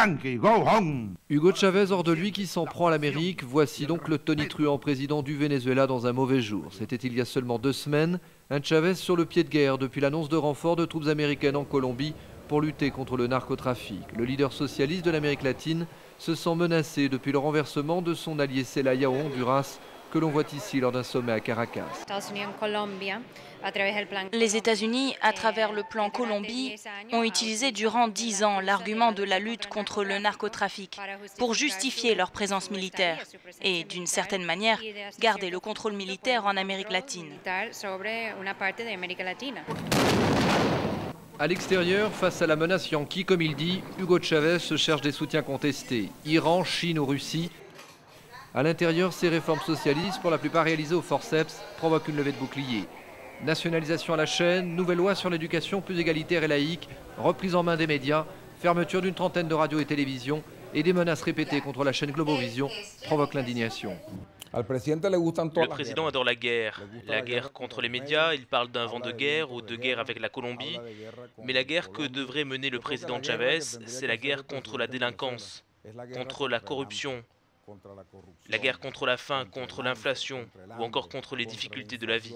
Yankee, go home. Hugo Chavez hors de lui qui s'en prend à l'Amérique, voici donc le tonitruant président du Venezuela dans un mauvais jour. C'était il y a seulement 2 semaines, un Chavez sur le pied de guerre depuis l'annonce de renfort de troupes américaines en Colombie pour lutter contre le narcotrafic. Le leader socialiste de l'Amérique latine se sent menacé depuis le renversement de son allié Zelaya au Honduras, que l'on voit ici lors d'un sommet à Caracas. Les États-Unis, à travers le plan Colombie, ont utilisé durant 10 ans l'argument de la lutte contre le narcotrafic pour justifier leur présence militaire et, d'une certaine manière, garder le contrôle militaire en Amérique latine. À l'extérieur, face à la menace Yankee, comme il dit, Hugo Chavez se cherche des soutiens contestés. Iran, Chine ou Russie. À l'intérieur, ces réformes socialistes, pour la plupart réalisées au forceps, provoquent une levée de boucliers. Nationalisation à la chaîne, nouvelle loi sur l'éducation plus égalitaire et laïque, reprise en main des médias, fermeture d'une trentaine de radios et télévisions et des menaces répétées contre la chaîne Globovision provoquent l'indignation. Le président adore la guerre contre les médias, il parle d'un vent de guerre ou de guerre avec la Colombie, mais la guerre que devrait mener le président Chavez, c'est la guerre contre la délinquance, contre la corruption, la guerre contre la faim, contre l'inflation ou encore contre les difficultés de la vie.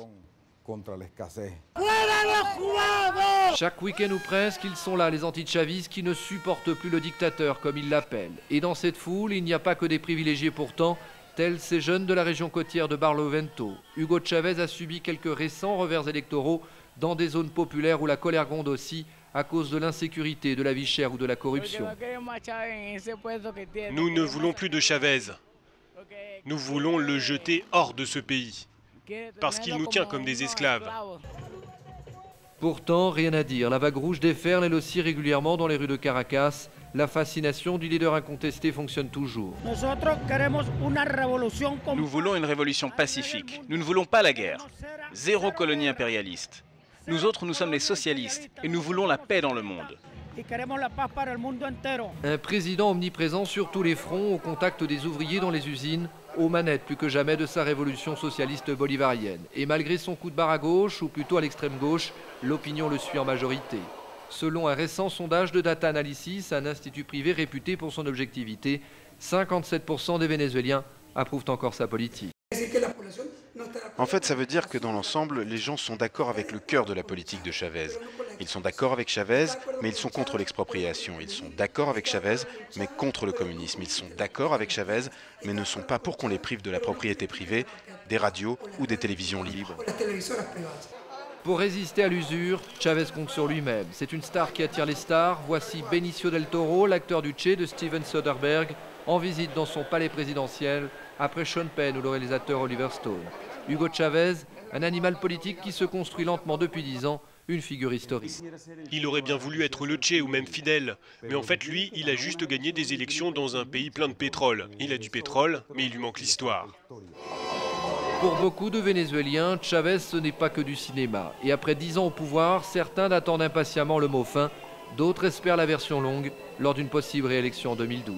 Chaque week-end ou presque, ils sont là, les anti-chavistes qui ne supportent plus le dictateur, comme ils l'appellent. Et dans cette foule, il n'y a pas que des privilégiés pourtant, tels ces jeunes de la région côtière de Barlovento. Hugo Chavez a subi quelques récents revers électoraux dans des zones populaires où la colère gronde aussi à cause de l'insécurité, de la vie chère ou de la corruption. Nous ne voulons plus de Chavez. Nous voulons le jeter hors de ce pays, parce qu'il nous tient comme des esclaves. Pourtant, rien à dire. La vague rouge déferle elle aussi régulièrement dans les rues de Caracas. La fascination du leader incontesté fonctionne toujours. Nous voulons une révolution pacifique. Nous ne voulons pas la guerre. Zéro colonie impérialiste. Nous autres, nous sommes les socialistes et nous voulons la paix dans le monde. Un président omniprésent sur tous les fronts, au contact des ouvriers dans les usines, aux manettes plus que jamais de sa révolution socialiste bolivarienne. Et malgré son coup de barre à gauche, ou plutôt à l'extrême gauche, l'opinion le suit en majorité. Selon un récent sondage de Data Analysis, un institut privé réputé pour son objectivité, 57% des Vénézuéliens approuvent encore sa politique. En fait, ça veut dire que dans l'ensemble, les gens sont d'accord avec le cœur de la politique de Chavez. Ils sont d'accord avec Chavez, mais ils sont contre l'expropriation. Ils sont d'accord avec Chavez, mais contre le communisme. Ils sont d'accord avec Chavez, mais ne sont pas pour qu'on les prive de la propriété privée, des radios ou des télévisions libres. Pour résister à l'usure, Chavez compte sur lui-même. C'est une star qui attire les stars. Voici Benicio del Toro, l'acteur du Che de Steven Soderbergh, en visite dans son palais présidentiel, après Sean Penn ou le réalisateur Oliver Stone. Hugo Chavez, un animal politique qui se construit lentement depuis 10 ans, une figure historique. Il aurait bien voulu être le Che ou même Fidel, mais en fait lui, il a juste gagné des élections dans un pays plein de pétrole. Il a du pétrole, mais il lui manque l'histoire. Pour beaucoup de Vénézuéliens, Chavez, ce n'est pas que du cinéma. Et après 10 ans au pouvoir, certains attendent impatiemment le mot fin, d'autres espèrent la version longue lors d'une possible réélection en 2012.